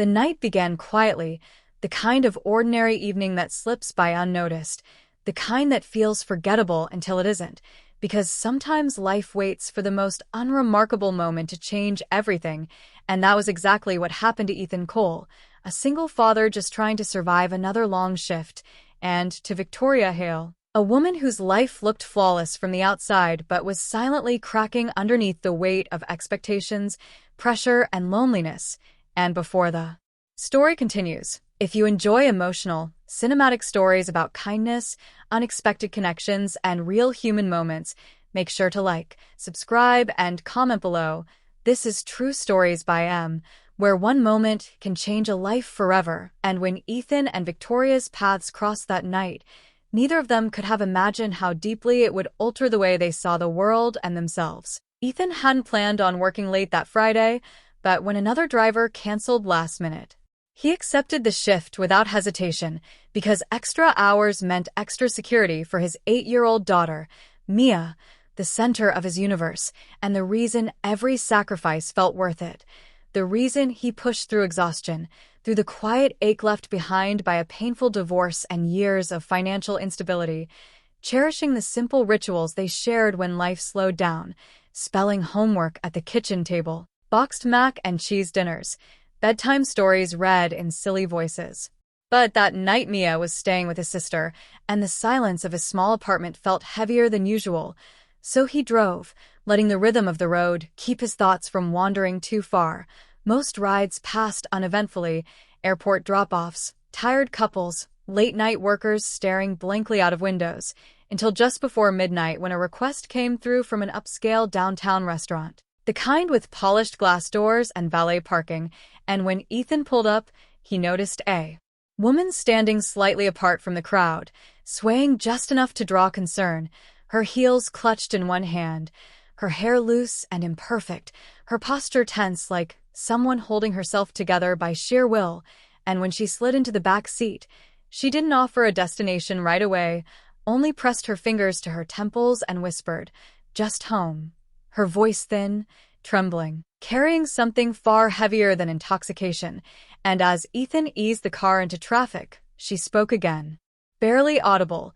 The night began quietly, the kind of ordinary evening that slips by unnoticed, the kind that feels forgettable until it isn't, because sometimes life waits for the most unremarkable moment to change everything, and that was exactly what happened to Ethan Cole, a single father just trying to survive another long shift, and to Victoria Hale, a woman whose life looked flawless from the outside but was silently cracking underneath the weight of expectations, pressure, and loneliness. And before the story continues, if you enjoy emotional, cinematic stories about kindness, unexpected connections, and real human moments, make sure to like, subscribe, and comment below. This is True Stories by M, where one moment can change a life forever. And when Ethan and Victoria's paths crossed that night, neither of them could have imagined how deeply it would alter the way they saw the world and themselves. Ethan hadn't planned on working late that Friday, but when another driver canceled last minute, he accepted the shift without hesitation because extra hours meant extra security for his 8-year-old daughter, Mia, the center of his universe, and the reason every sacrifice felt worth it. The reason he pushed through exhaustion, through the quiet ache left behind by a painful divorce and years of financial instability, cherishing the simple rituals they shared when life slowed down, spelling homework at the kitchen table, boxed mac and cheese dinners, bedtime stories read in silly voices. But that night Mia was staying with his sister, and the silence of his small apartment felt heavier than usual. So he drove, letting the rhythm of the road keep his thoughts from wandering too far. Most rides passed uneventfully, airport drop-offs, tired couples, late-night workers staring blankly out of windows, until just before midnight when a request came through from an upscale downtown restaurant, the kind with polished glass doors and valet parking, and when Ethan pulled up, he noticed a woman standing slightly apart from the crowd, swaying just enough to draw concern, her heels clutched in one hand, her hair loose and imperfect, her posture tense like someone holding herself together by sheer will, and when she slid into the back seat, she didn't offer a destination right away, only pressed her fingers to her temples and whispered, "Just home," her voice thin, trembling, carrying something far heavier than intoxication, and as Ethan eased the car into traffic, she spoke again. Barely audible,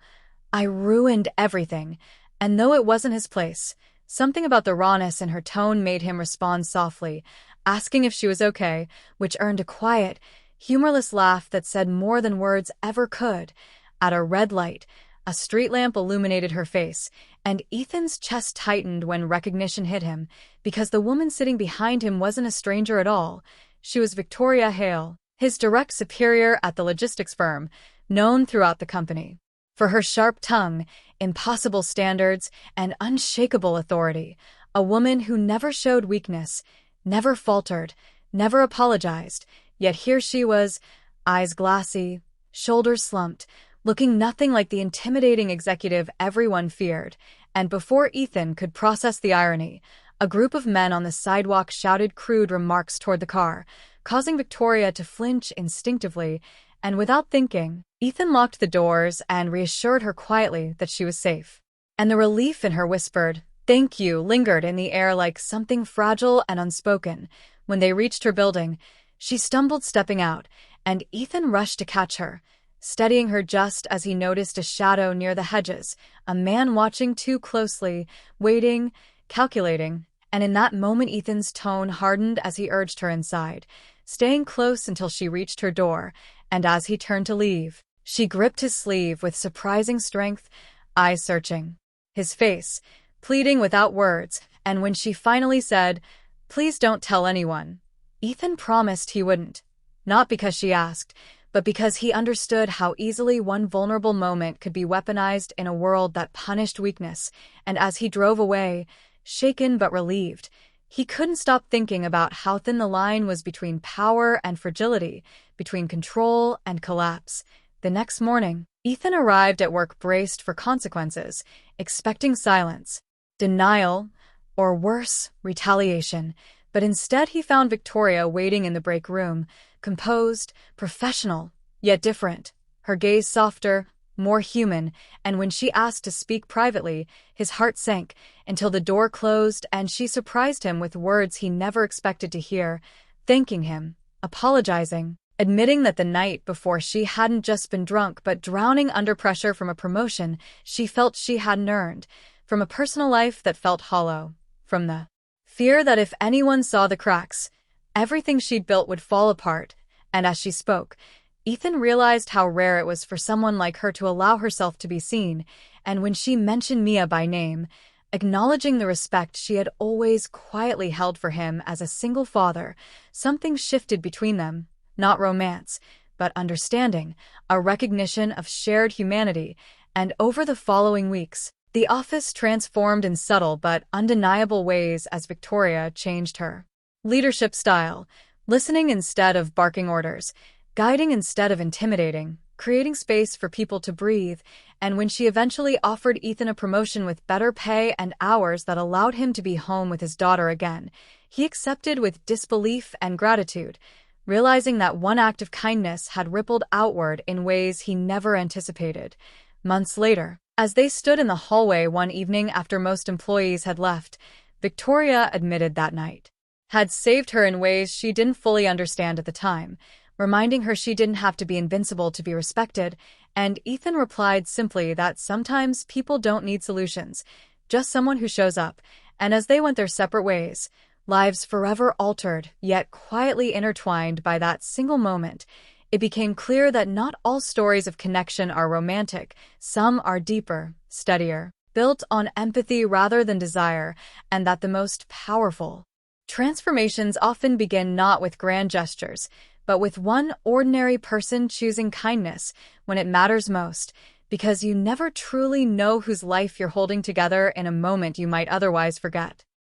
"I ruined everything," and though it wasn't his place, something about the rawness in her tone made him respond softly, asking if she was okay, which earned a quiet, humorless laugh that said more than words ever could. At a red light, a street lamp illuminated her face, and Ethan's chest tightened when recognition hit him, because the woman sitting behind him wasn't a stranger at all. She was Victoria Hale, his direct superior at the logistics firm, known throughout the company for her sharp tongue, impossible standards, and unshakable authority, a woman who never showed weakness, never faltered, never apologized, yet here she was, eyes glassy, shoulders slumped, looking nothing like the intimidating executive everyone feared, and before Ethan could process the irony, a group of men on the sidewalk shouted crude remarks toward the car, causing Victoria to flinch instinctively, and without thinking, Ethan locked the doors and reassured her quietly that she was safe. And the relief in her whispered, "Thank you," lingered in the air like something fragile and unspoken. When they reached her building, she stumbled stepping out, and Ethan rushed to catch her, steadying her just as he noticed a shadow near the hedges, a man watching too closely, waiting, calculating, and in that moment Ethan's tone hardened as he urged her inside, staying close until she reached her door, and as he turned to leave, she gripped his sleeve with surprising strength, eyes searching his face, pleading without words, and when she finally said, "Please don't tell anyone," Ethan promised he wouldn't, not because she asked, but because he understood how easily one vulnerable moment could be weaponized in a world that punished weakness, and as he drove away, shaken but relieved, he couldn't stop thinking about how thin the line was between power and fragility, between control and collapse. The next morning, Ethan arrived at work braced for consequences, expecting silence, denial, or worse, retaliation, but instead he found Victoria waiting in the break room, composed, professional, yet different, her gaze softer, more human, and when she asked to speak privately, his heart sank until the door closed and she surprised him with words he never expected to hear, thanking him, apologizing, admitting that the night before she hadn't just been drunk but drowning under pressure from a promotion she felt she hadn't earned, from a personal life that felt hollow, from the fear that if anyone saw the cracks, everything she'd built would fall apart. And as she spoke, Ethan realized how rare it was for someone like her to allow herself to be seen, and when she mentioned Mia by name, acknowledging the respect she had always quietly held for him as a single father, something shifted between them, not romance, but understanding, a recognition of shared humanity, and over the following weeks, the office transformed in subtle but undeniable ways as Victoria changed her leadership style, listening instead of barking orders, guiding instead of intimidating, creating space for people to breathe, and when she eventually offered Ethan a promotion with better pay and hours that allowed him to be home with his daughter again, he accepted with disbelief and gratitude, realizing that one act of kindness had rippled outward in ways he never anticipated. Months later, as they stood in the hallway one evening after most employees had left, Victoria admitted that night had saved her in ways she didn't fully understand at the time, reminding her she didn't have to be invincible to be respected, and Ethan replied simply that sometimes people don't need solutions, just someone who shows up, and as they went their separate ways, lives forever altered, yet quietly intertwined by that single moment, it became clear that not all stories of connection are romantic. Some are deeper, steadier, built on empathy rather than desire, and that the most powerful transformations often begin not with grand gestures, but with one ordinary person choosing kindness when it matters most, because you never truly know whose life you're holding together in a moment you might otherwise forget.